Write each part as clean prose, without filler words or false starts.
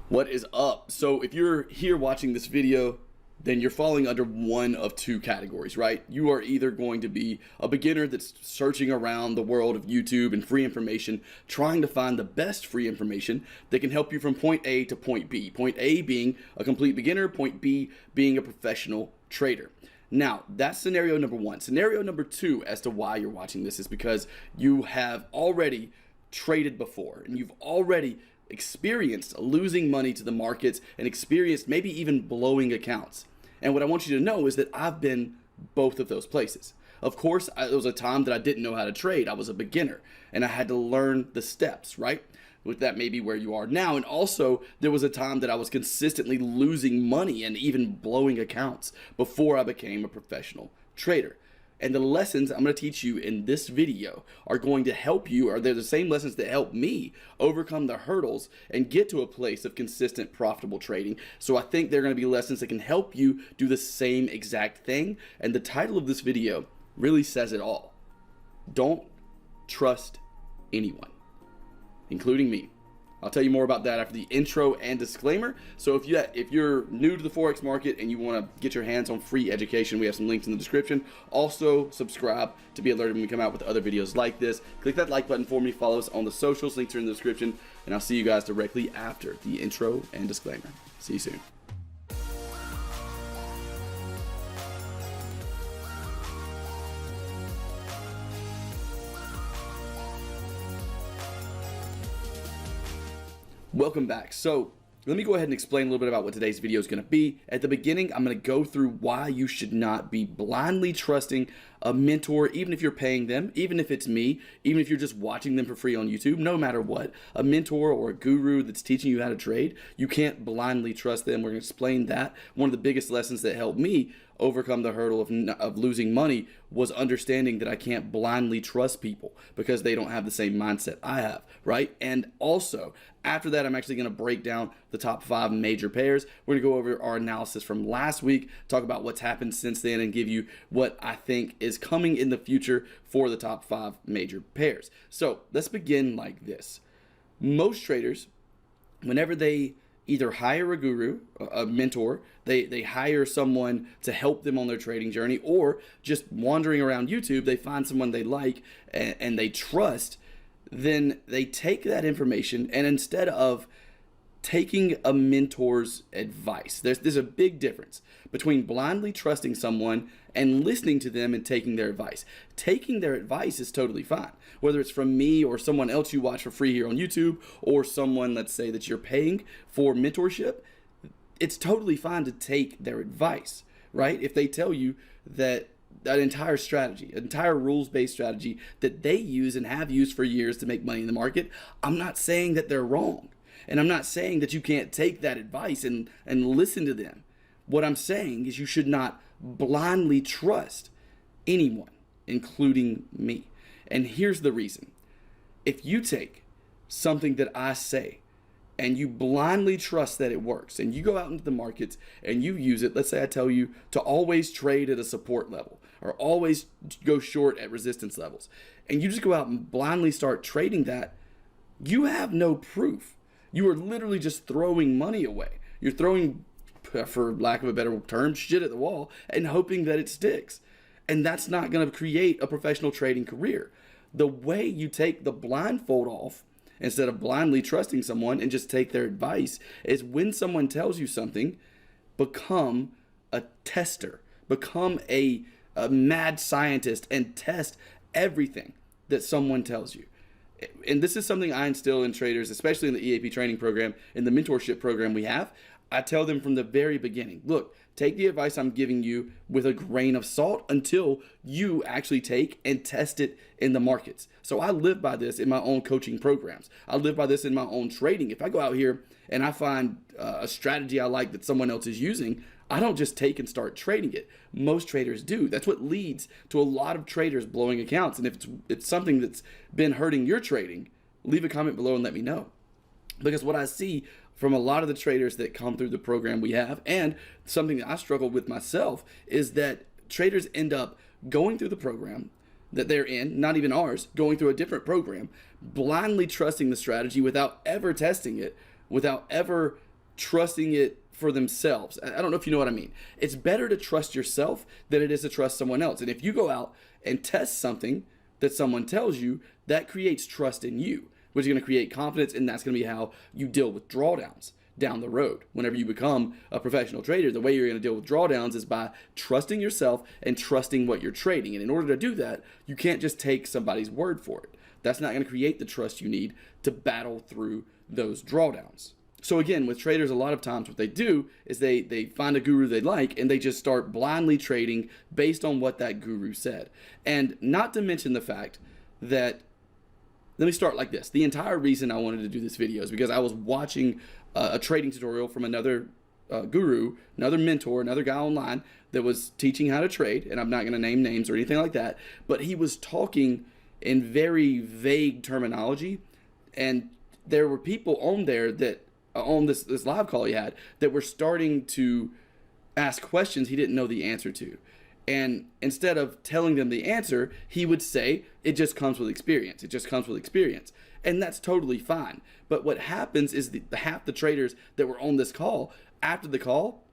What is up? So if you're here watching this video, then you're falling under one of two categories, right? You are either going to be a beginner that's searching around the world of YouTube and free information, trying to find the best free information that can help you from point A to point B. Point A being a complete beginner, point B being a professional trader. Now, that's scenario number one. Scenario number two as to why you're watching this is because you have already traded before and you've already experienced losing money to the markets and experienced maybe even blowing accounts. And what I want you to know is that I've been both of those places. Of course, there was a time that I didn't know how to trade. I was a beginner and I had to learn the steps, right? With that may be where you are now. And also there was a time that I was consistently losing money and even blowing accounts before I became a professional trader. And the lessons I'm going to teach you in this video are going to help you, or they're the same lessons that help me overcome the hurdles and get to a place of consistent, profitable trading. So I think they're going to be lessons that can help you do the same exact thing. And the title of this video really says it all. Don't trust anyone, including me. I'll tell you more about that after the intro and disclaimer. So if you're new to the Forex market and you want to get your hands on free education, we have some links in the description. Also, subscribe to be alerted when we come out with other videos like this. Click that like button for me. Follow us on the socials. Links are in the description. And I'll see you guys directly after the intro and disclaimer. See you soon. Welcome back. So let me go ahead and explain a little bit about what today's video is going to be. At the beginning, I'm going to go through why you should not be blindly trusting a mentor, even if you're paying them, even if it's me, even if you're just watching them for free on YouTube, no matter what. A mentor or a guru that's teaching you how to trade, you can't blindly trust them. We're going to explain that. One of the biggest lessons that helped me overcome the hurdle of losing money was understanding that I can't blindly trust people because they don't have the same mindset I have, right? And also, after that, I'm actually going to break down the top 5 major pairs. We're going to go over our analysis from last week, talk about what's happened since then, and give you what I think is coming in the future for the top 5 major pairs. So let's begin like this. Most traders, whenever they either hire a guru, a mentor, they hire someone to help them on their trading journey, or just wandering around YouTube, they find someone they like and they trust, then they take that information and instead of taking a mentor's advice, there's a big difference between blindly trusting someone and listening to them and taking their advice. Taking their advice is totally fine, whether it's from me or someone else you watch for free here on YouTube, or someone, let's say, that you're paying for mentorship. It's totally fine to take their advice, right? If they tell you that an entire strategy, an entire rules-based strategy that they use and have used for years to make money in the market, I'm not saying that they're wrong. And I'm not saying that you can't take that advice and listen to them. What I'm saying is you should not blindly trust anyone, including me. And here's the reason. If you take something that I say and you blindly trust that it works, and you go out into the markets and you use it, let's say I tell you to always trade at a support level or always go short at resistance levels, and you just go out and blindly start trading that, you have no proof. You are literally just throwing money away. You're throwing, for lack of a better term, shit at the wall and hoping that it sticks. And that's not going to create a professional trading career. The way you take the blindfold off, instead of blindly trusting someone and just take their advice, is when someone tells you something, become a tester, become a mad scientist and test everything that someone tells you. And this is something I instill in traders, especially in the EAP training program, in the mentorship program we have. I tell them from the very beginning, look, take the advice I'm giving you with a grain of salt until you actually take and test it in the markets. So I live by this in my own coaching programs. I live by this in my own trading. If I go out here and I find a strategy I like that someone else is using, I don't just take and start trading it. Most traders do. That's what leads to a lot of traders blowing accounts. And if it's something that's been hurting your trading, leave a comment below and let me know. Because what I see from a lot of the traders that come through the program we have, and something that I struggle with myself, is that traders end up going through the program that they're in, not even ours, going through a different program, blindly trusting the strategy without ever testing it, without ever trusting it for themselves. I don't know if you know what I mean. It's better to trust yourself than it is to trust someone else. And if you go out and test something that someone tells you, that creates trust in you, which is going to create confidence, and that's going to be how you deal with drawdowns down the road. Whenever you become a professional trader, the way you're going to deal with drawdowns is by trusting yourself and trusting what you're trading. And in order to do that, you can't just take somebody's word for it. That's not going to create the trust you need to battle through those drawdowns. So again, with traders, a lot of times what they do is they find a guru they like and they just start blindly trading based on what that guru said. And not to mention the fact that, let me start like this. The entire reason I wanted to do this video is because I was watching a trading tutorial from another guru, another mentor, another guy online that was teaching how to trade. And I'm not going to name names or anything like that, but he was talking in very vague terminology. And there were people on there that, on this live call he had, that were starting to ask questions he didn't know the answer to. And instead of telling them the answer, he would say, it just comes with experience. It just comes with experience. And that's totally fine. But what happens is half the traders that were on this call, after the call,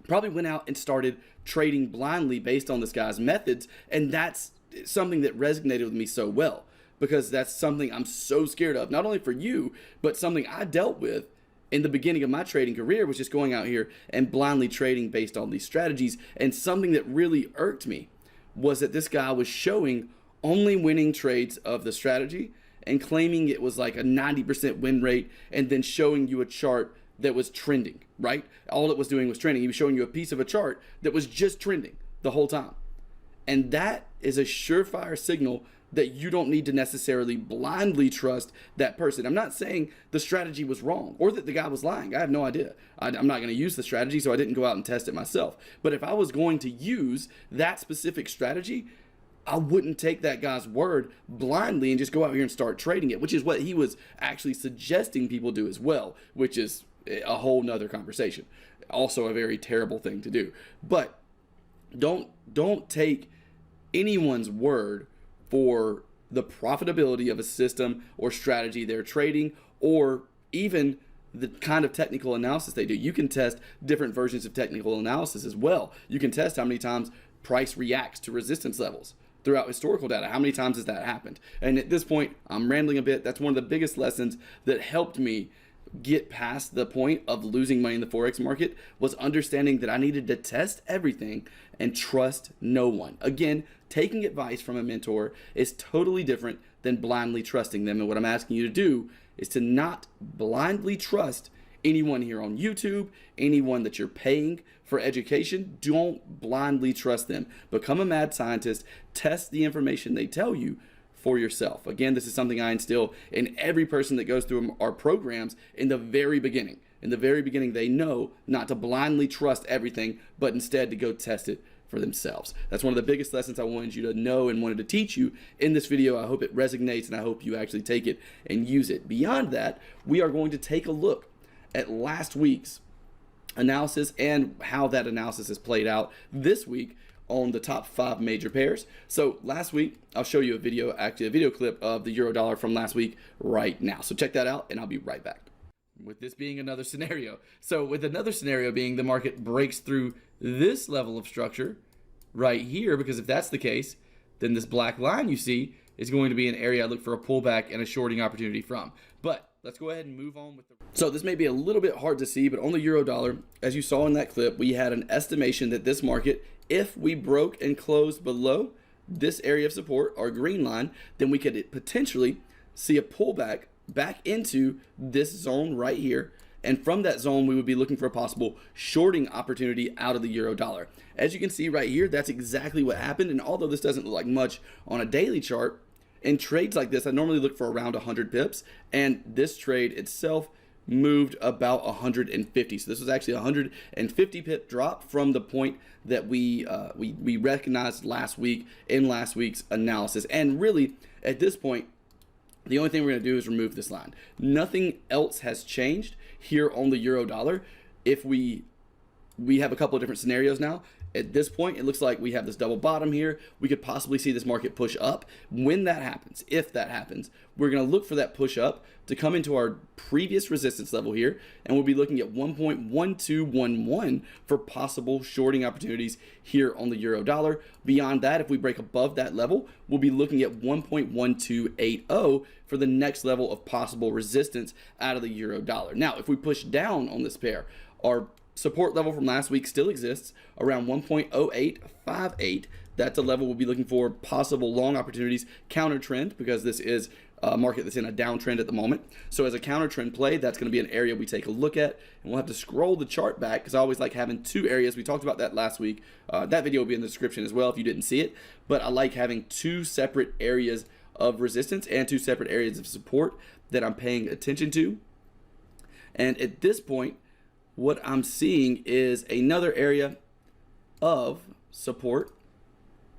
probably went out and started trading blindly based on this guy's methods. And that's something that resonated with me so well, because that's something I'm so scared of, not only for you, but something I dealt with in the beginning of my trading career, was just going out here and blindly trading based on these strategies. And something that really irked me was that this guy was showing only winning trades of the strategy and claiming it was like a 90% win rate, and then showing you a chart that was trending, right? All it was doing was trending. He was showing you a piece of a chart that was just trending the whole time. And that is a surefire signal that you don't need to necessarily blindly trust that person. I'm not saying the strategy was wrong or that the guy was lying. I have no idea. I'm not going to use the strategy, so I didn't go out and test it myself. But if I was going to use that specific strategy, I wouldn't take that guy's word blindly and just go out here and start trading it, which is what he was actually suggesting people do as well, which is a whole nother conversation. Also a very terrible thing to do. But don't take anyone's word for the profitability of a system or strategy they're trading, or even the kind of technical analysis they do. You can test different versions of technical analysis as well. You can test how many times price reacts to resistance levels throughout historical data. How many times has that happened? And at this point, I'm rambling a bit. That's one of the biggest lessons that helped me get past the point of losing money in the Forex market, was understanding that I needed to test everything and trust no one. Again, taking advice from a mentor is totally different than blindly trusting them. And what I'm asking you to do is to not blindly trust anyone here on YouTube, anyone that you're paying for education. Don't blindly trust them. Become a mad scientist. Test the information they tell you for yourself. Again, this is something I instill in every person that goes through our programs in the very beginning. In the very beginning, they know not to blindly trust everything, but instead to go test it for themselves. That's one of the biggest lessons I wanted you to know and wanted to teach you in this video. I hope it resonates, and I hope you actually take it and use it. Beyond that, we are going to take a look at last week's analysis and how that analysis has played out this week on the top 5 major pairs. So last week, I'll show you a video, actually a video clip of the euro dollar from last week right now. So check that out and I'll be right back. With this being another scenario. So with another scenario being the market breaks through this level of structure right here, because if that's the case, then this black line you see is going to be an area I look for a pullback and a shorting opportunity from. But let's go ahead and move on with the... So this may be a little bit hard to see, but on the euro dollar, as you saw in that clip, we had an estimation that this market, if we broke and closed below this area of support, our green line, then we could potentially see a pullback back into this zone right here. And from that zone, we would be looking for a possible shorting opportunity out of the euro dollar. As you can see right here, that's exactly what happened. And although this doesn't look like much on a daily chart, in trades like this, I normally look for around 100 pips. And this trade itself moved about 150. So this was actually a 150 pip drop from the point that we recognized last week in last week's analysis. And really, at this point, the only thing we're going to do is remove this line. Nothing else has changed here on the euro dollar. If we have a couple of different scenarios now. At this point, it looks like we have this double bottom here. We could possibly see this market push up. When that happens, if that happens, we're going to look for that push up to come into our previous resistance level here, and we'll be looking at 1.1211 for possible shorting opportunities here on the euro dollar. Beyond that, if we break above that level, we'll be looking at 1.1280 for the next level of possible resistance out of the euro dollar. Now, if we push down on this pair, our support level from last week still exists around 1.0858. That's a level we'll be looking for possible long opportunities, counter trend, because this is a market that's in a downtrend at the moment. So as a counter trend play, that's going to be an area we take a look at, and we'll have to scroll the chart back because I always like having two areas. We talked about that last week. That video will be in the description as well if you didn't see it, but I like having two separate areas of resistance and two separate areas of support that I'm paying attention to. And at this point, what I'm seeing is another area of support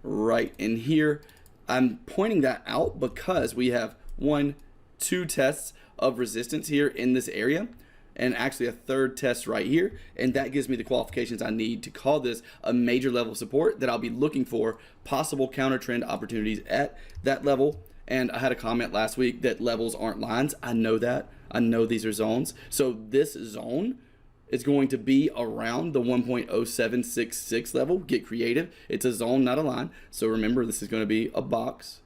right in here. I'm pointing that out because we have two tests of resistance here in this area, and actually a third test right here, and that gives me the qualifications I need to call this a major level of support that I'll be looking for possible counter trend opportunities at that level. And I had a comment last week that levels aren't lines. I know that. I know these are zones. So this zone is going to be around the 1.0766 level. Get creative. It's a zone, not a line. So remember, this is going to be a box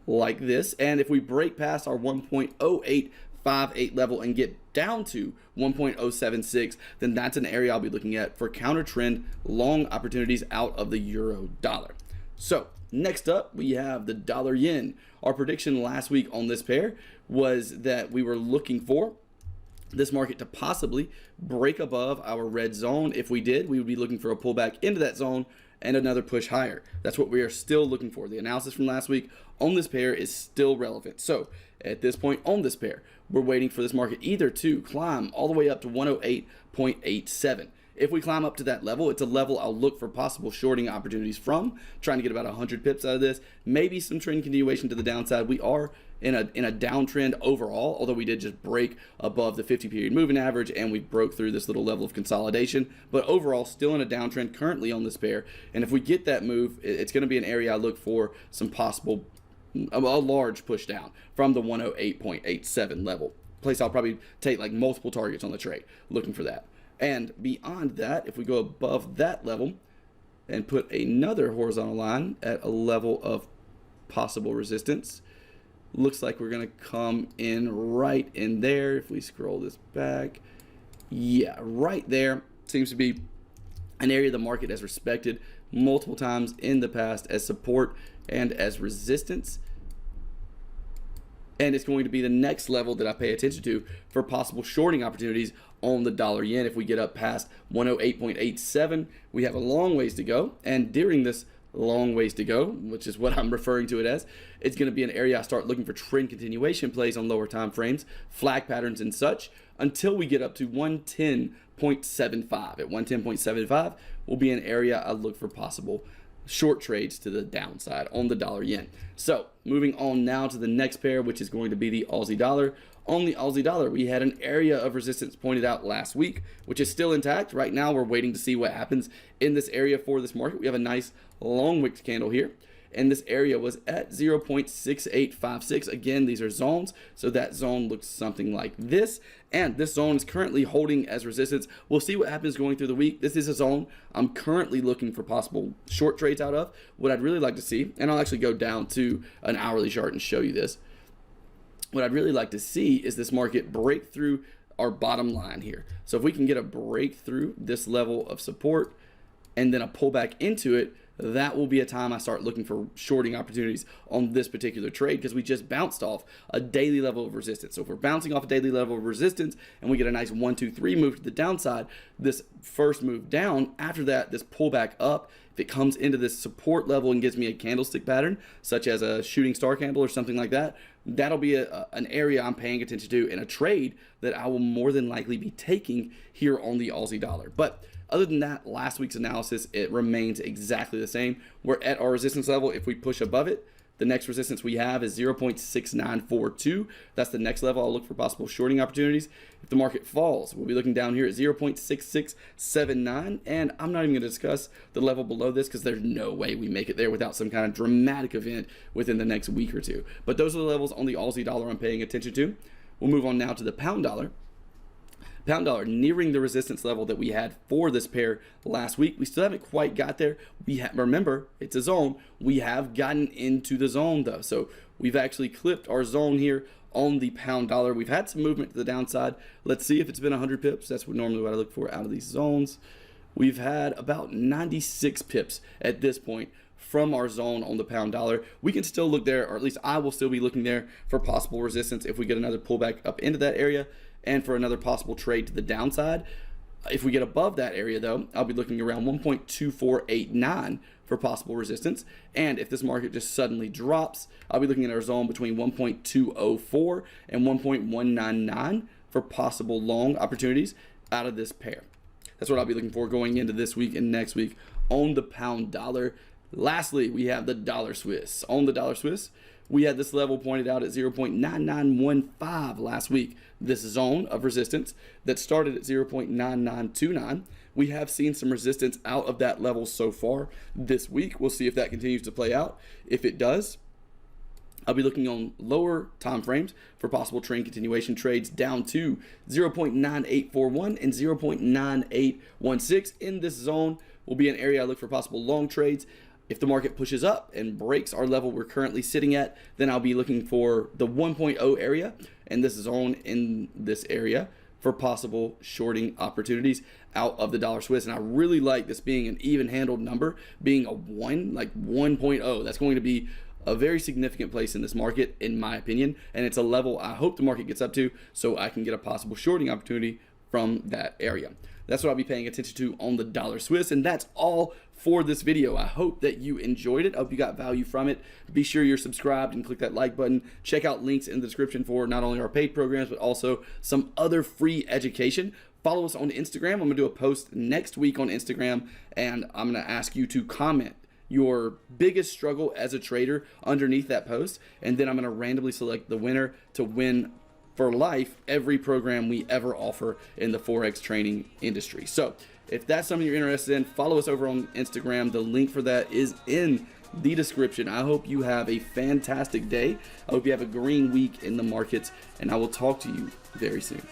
like this. And if we break past our 1.0858 level and get down to 1.076, then that's an area I'll be looking at for counter trend long opportunities out of the euro dollar. So next up, we have the dollar yen. Our prediction last week on this pair was that we were looking for this market to possibly break above our red zone. If we did, we would be looking for a pullback into that zone and another push higher. That's what we are still looking for. The analysis from last week on this pair is still relevant. So at this point on this pair, we're waiting for this market either to climb all the way up to 108.87. If we climb up to that level, it's a level I'll look for possible shorting opportunities from, trying to get about 100 pips out of this, maybe some trend continuation to the downside. We are in a downtrend overall, although we did just break above the 50-period moving average and we broke through this little level of consolidation, but overall still in a downtrend currently on this pair. And if we get that move, it's going to be an area I look for some possible, a large push down from the 108.87 level. Place I'll probably take like multiple targets on the trade, looking for that. And beyond that, if we go above that level and put another horizontal line at a level of possible resistance, looks like we're going to come in right in there. If we scroll this back, yeah, right there seems to be an area the market has respected multiple times in the past as support and as resistance. And it's going to be the next level that I pay attention to for possible shorting opportunities on the dollar yen. If we get up past 108.87, we have a long ways to go. And during this long ways to go, which is what I'm referring to it as, it's going to be an area I start looking for trend continuation plays on lower time frames, flag patterns and such, until we get up to 110.75. At 110.75 will be an area I look for possible short trades to the downside on the dollar yen. So moving on now to the next pair, which is going to be the Aussie dollar. On the Aussie dollar, we had an area of resistance pointed out last week, which is still intact. Right now, we're waiting to see what happens in this area for this market. We have a nice long wick candle here, and this area was at 0.6856. Again, these are zones, so that zone looks something like this, and this zone is currently holding as resistance. We'll see what happens going through the week. This is a zone I'm currently looking for possible short trades out of. What I'd really like to see, and I'll actually go down to an hourly chart and show you this. What I'd really like to see is this market break through our bottom line here. So if we can get a breakthrough this level of support and then a pullback into it, that will be a time I start looking for shorting opportunities on this particular trade, because we just bounced off a daily level of resistance. So if we're bouncing off a daily level of resistance and we get a nice 1, 2, 3 move to the downside, this first move down, after that, this pullback up, if it comes into this support level and gives me a candlestick pattern, such as a shooting star candle or something like that, that'll be an area I'm paying attention to in a trade that I will more than likely be taking here on the Aussie dollar. But other than that, last week's analysis, it remains exactly the same. We're at our resistance level. If we push above it, The next resistance we have is 0.6942. That's the next level I'll look for possible shorting opportunities. If the market falls, we'll be looking down here at 0.6679. And I'm not even going to discuss the level below this because there's no way we make it there without some kind of dramatic event within the next week or two. But those are the levels on the Aussie dollar I'm paying attention to. We'll move on now to the pound dollar. Pound dollar nearing the resistance level that we had for this pair last week. We still haven't quite got there. Remember, it's a zone. We have gotten into the zone though. So we've actually clipped our zone here on the pound dollar. We've had some movement to the downside. Let's see if it's been 100 pips. That's normally what I look for out of these zones. We've had about 96 pips at this point from our zone on the pound dollar. We can still look there, or at least I will still be looking there for possible resistance if we get another pullback up into that area, and for another possible trade to the downside. If we get above that area though, I'll be looking around 1.2489 for possible resistance. And if this market just suddenly drops, I'll be looking at our zone between 1.204 and 1.199 for possible long opportunities out of this pair. That's what I'll be looking for going into this week and next week on the pound dollar. Lastly, we have the dollar Swiss. On the dollar Swiss, we had this level pointed out at 0.9915 last week. This zone of resistance that started at 0.9929. We have seen some resistance out of that level so far this week. We'll see if that continues to play out. If it does, I'll be looking on lower time frames for possible trend continuation trades down to 0.9841 and 0.9816. In this zone will be an area I look for possible long trades. If the market pushes up and breaks our level we're currently sitting at, then I'll be looking for the 1.0 area and this zone in this area for possible shorting opportunities out of the dollar Swiss. And I really like this being an even handled number, being a 1, like 1.0. That's going to be a very significant place in this market, in my opinion. And it's a level I hope the market gets up to so I can get a possible shorting opportunity from that area. That's what I'll be paying attention to on the dollar Swiss. And that's all for this video. I hope that you enjoyed it. I hope you got value from it. Be sure you're subscribed and click that like button. Check out links in the description for not only our paid programs, but also some other free education. Follow us on Instagram. I'm gonna do a post next week on Instagram, and I'm gonna ask you to comment your biggest struggle as a trader underneath that post. And then I'm gonna randomly select the winner to win for life every program we ever offer in the Forex training industry. So if that's something you're interested in, follow us over on Instagram. The link for that is in the description. I hope you have a fantastic day. I hope you have a green week in the markets, and I will talk to you very soon.